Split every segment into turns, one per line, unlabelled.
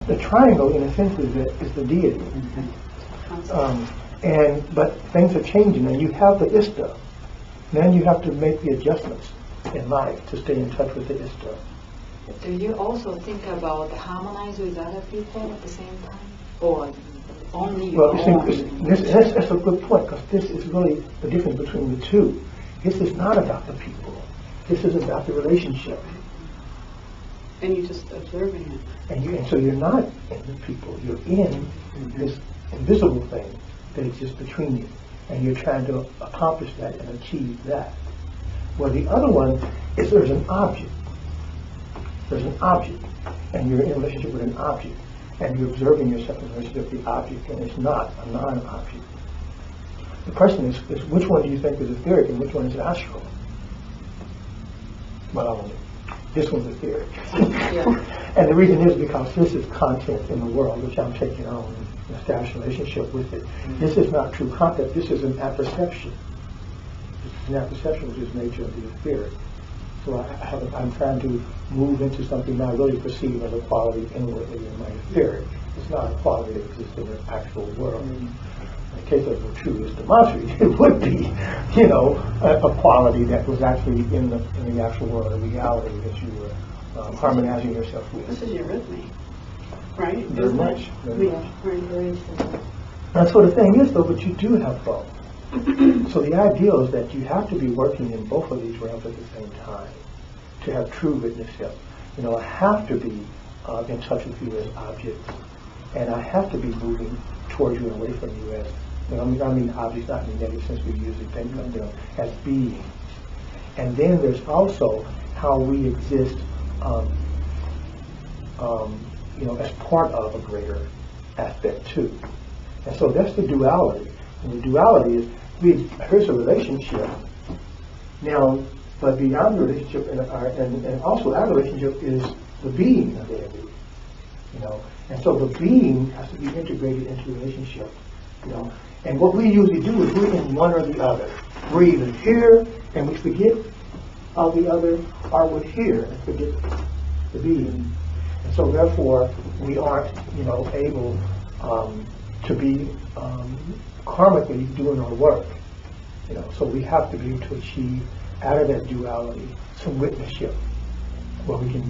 the triangle, in a sense, is the deity. But things are changing, and you have the Ista. Then you have to make the adjustments in life to stay in touch with the Ista.
Do you also think about harmonize with other people at the same time, or only your own?
That's a good point, because this is really the difference between the two. This is not about the people. This is about the relationship.
And you're just observing it.
And so you're not in the people. You're in this invisible thing that exists between you. And you're trying to accomplish that and achieve that. Well, the other one is there's an object. There's an object. And you're in a relationship with an object. And you're observing yourself in relationship with the object. And it's not a non-object. The question is which one do you think is etheric and which one is astral? Well, this one's etheric. And the reason is because this is content in the world, which I'm taking on and establish a relationship with it. This is not true content. This is an apperception. This is an apperception, which is nature of the etheric. So I'm trying to move into something that I really perceive as a quality inwardly in my etheric. It's not a quality that exists in the actual world. In the case of the truest democracy, it would be, a quality that was actually in the actual world, a reality that you were harmonizing yourself with.
This is your rhythm, right?
Very much.
Very simple.
That's what the thing is, though, but you do have both. So the ideal is that you have to be working in both of these realms at the same time to have true witnessship. I have to be in touch with you as objects, and I have to be moving towards you and away from you as, I mean objects, not in the negative sense we usually think of them, as beings. And then there's also how we exist, as part of a greater aspect too. And so that's the duality. And the duality is, here's a relationship. Now, but beyond the relationship, and also our relationship is the being of the entity. And so the being has to be integrated into the relationship. And what we usually do is we're in one or the other. We're either here and we forget of the other, or we're here and forget the being. And so therefore we aren't, able to be karmically doing our work. So we have to be able to achieve out of that duality some witnessship, where we can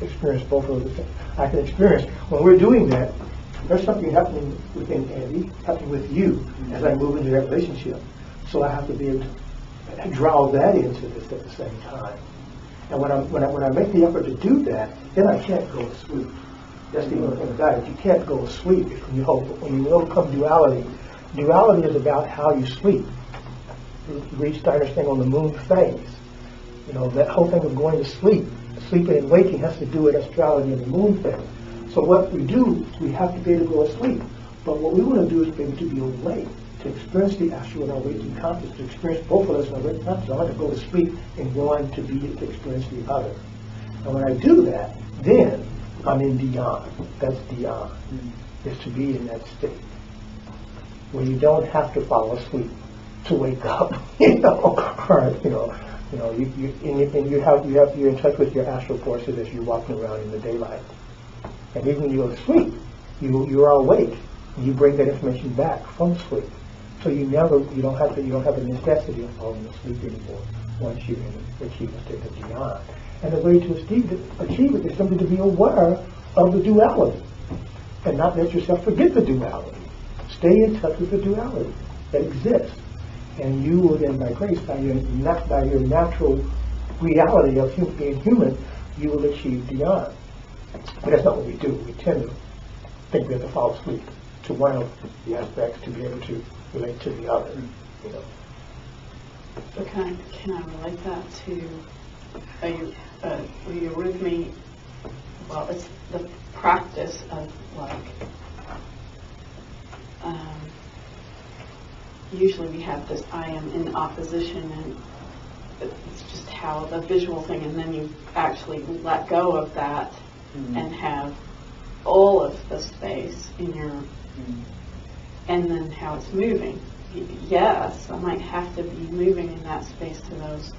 experience both of those things. I can experience, when we're doing that, there's something happening within Andy, happening with you as I move into that relationship. So I have to be able to draw that into this at the same time. And when I make the effort to do that, then I can't go to sleep. That's the only thing about it. You can't go to sleep when you overcome duality. Duality is about how you sleep. You reach to understand on the moon phase. That whole thing of going to sleep, sleeping and waking has to do with astrology and the moon phase. So what we do, we have to be able to go to sleep. But what we want to do is be able to be awake, to experience the astral and our waking consciousness, to experience both of us in our waking consciousness. I want to go to sleep and go on to experience the other. And when I do that, then I'm in Dhyana. That's Dhyana, is to be in that state where you don't have to fall asleep to wake up, you're in touch with your astral forces as you're walking around in the daylight. And even when you go to sleep, you are awake. And you bring that information back from sleep. So you don't have the necessity of falling asleep anymore once you achieve a state of Dhyana. And the way to achieve it is simply to be aware of the duality and not let yourself forget the duality. Stay in touch with the duality that exists. And you will then, by grace, by your natural reality of being human, you will achieve Dhyana. But that's not what we do. We tend to think we have to fall asleep to one of the aspects to be able to relate to the other.
So can I relate that to, are you with me? Well, it's the practice of usually we have this I am in opposition, and it's just how the visual thing, and then you actually let go of that and have all of the space in your, and then how it's moving. Yes, I might have to be moving in that space to those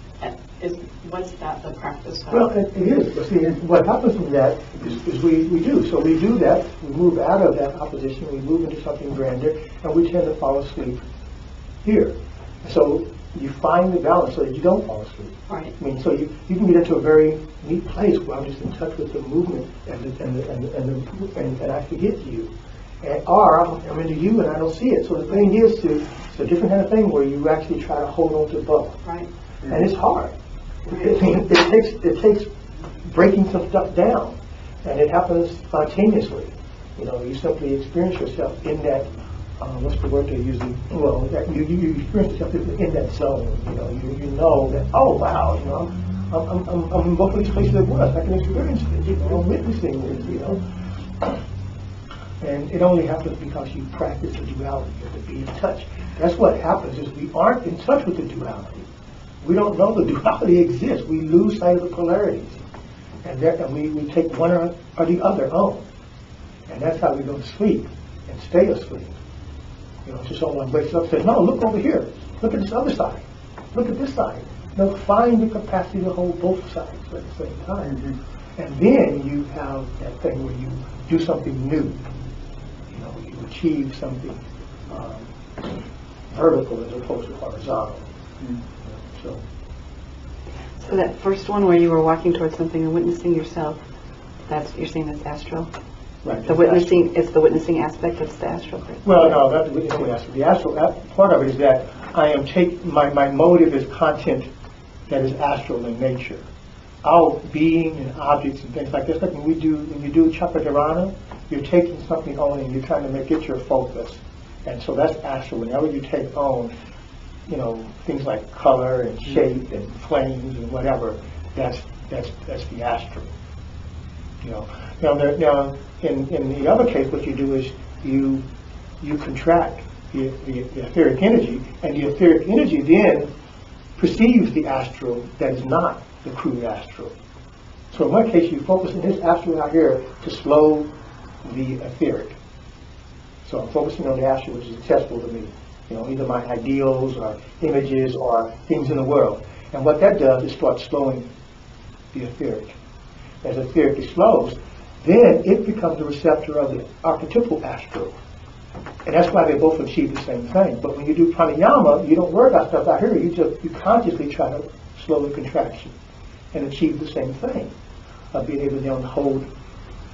What's that the practice of?
Well, it is. But see, what happens from that is we do. So we do that. We move out of that opposition. We move into something grander, and we tend to fall asleep here. So you find the balance so that you don't fall asleep.
Right.
I mean, so you can get into a very neat place where I'm just in touch with the movement and I forget you. Or I'm into you and I don't see it. So the thing is it's a different kind of thing where you actually try to hold on to both.
Right.
And it's hard. It takes breaking some stuff down, and it happens spontaneously. You know, you simply experience yourself in that. What's the word they're using? Well, that you experience yourself in that zone. You know, you know that. Oh wow, you know, I'm in both of these places at once. I can experience it. You know, I'm witnessing it. You know, and it only happens because you practice the duality, to be in touch. That's what happens. Is we aren't in touch with the duality. We don't know the duality exists. We lose sight of the polarities. And we take one or the other on. And that's how we go to sleep and stay asleep. You know, so someone wakes up and says, no, look over here. Look at this other side. Look at this side. You know, find the capacity to hold both sides at the same time. Mm-hmm. And then you have that thing where you do something new. You know, you achieve something vertical as opposed to horizontal. Mm-hmm.
So that first one where you were walking towards something and witnessing yourself, you're saying that's astral?
Right.
The witnessing, astral. It's the witnessing aspect that's the astral part?
Well, no, not the witnessing aspect. The astral part of it is that I am my motive is content that is astral in nature. Our being and objects and things like this, like when you do Dhyana, you're taking something on and you're trying to make it your focus. And so that's astral. Whenever you take on, you know, things like color and shape and flames and whatever, that's the astral. You know. Now in the other case, what you do is you contract the etheric energy, and the etheric energy then perceives the astral that is not the crude astral. So in one case, you focus in this astral out here to slow the etheric. So I'm focusing on the astral, which is accessible to me. You know, either my ideals or images or things in the world. And what that does is start slowing the etheric. As the etheric slows, then it becomes a receptor of the archetypal astral. And that's why they both achieve the same thing. But when you do pranayama, you don't worry about stuff out here. You consciously try to slow the contraction and achieve the same thing of being able to then hold,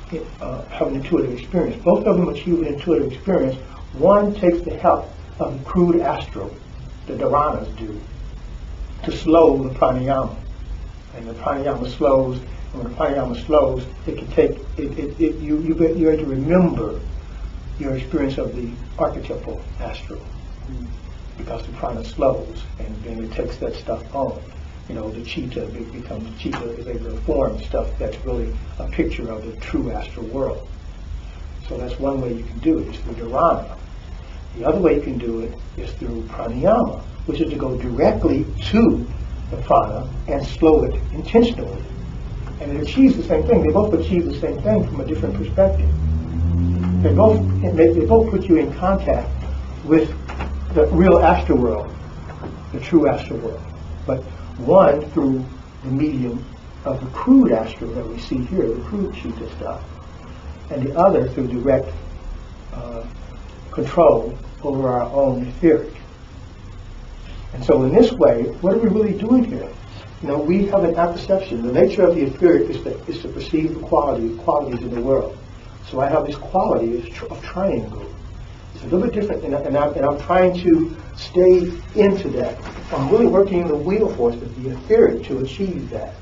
have an intuitive experience. Both of them achieve an intuitive experience. One takes the help of the crude astral, the Dhyanas do, to slow the pranayama. And the pranayama slows, and when the pranayama slows, it can take, you're able to remember your experience of the archetypal astral. Because the prana slows, and then it takes that stuff on. You know, the chitta becomes, chitta is able to form stuff that's really a picture of the true astral world. So that's one way you can do it, is through dhyana. The other way you can do it is through pranayama, which is to go directly to the prana and slow it intentionally. And it achieves the same thing. They both achieve the same thing from a different perspective. They both put you in contact with the real astral world, the true astral world. But one through the medium of the crude astral that we see here, the crude chitta stuff, and the other through direct control over our own etheric. And so in this way, what are we really doing here? You know, we have an apperception. The nature of the etheric is to perceive the qualities in the world. So I have this quality of triangle. It's a little bit different, and I'm trying to stay into that. I'm really working in the wheel force with the etheric to achieve that.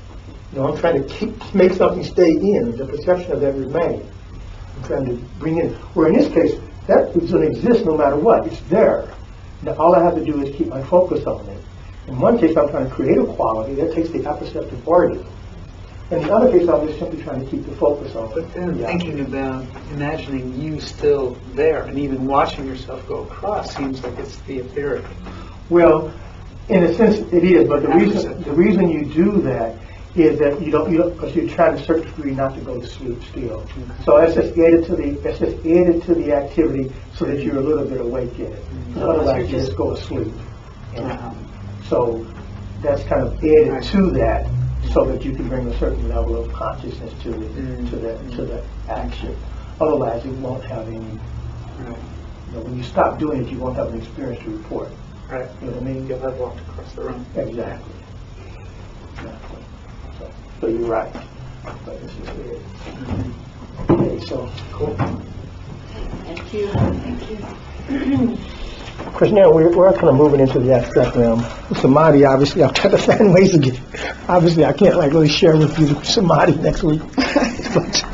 You know, I'm trying to make something stay in, the perception of that remain. I'm trying to bring in, where in this case, that is going to exist no matter what. It's there. Now all I have to do is keep my focus on it. In one case, I'm trying to create a quality that takes the apperceptive organ. In the other case, I'm just simply trying to keep the focus on it.
But then thinking about imagining you still there, and even watching yourself go across seems like it's the etheric.
Well, in a sense, it is. But the reason you do that is that you don't because you're trying to certain degree not to go to sleep still. Mm-hmm. So it's just added to the activity so that you're a little bit awake in it. Mm-hmm. Otherwise, you just go to sleep. So that's kind of added to that, so that you can bring a certain level of consciousness to the action. Otherwise, it won't have any.
Right.
When you stop doing it, you won't have an experience to report.
Right.
You know what I mean?
You'll have walked across the room.
Exactly. So you're right. But this is it. Okay, so cool.
Thank you. Thank you.
Of course, now we're kind of moving into the abstract realm. Samadhi, obviously, I'll try to find ways to get. Obviously, I can't really share with you Samadhi next week. But,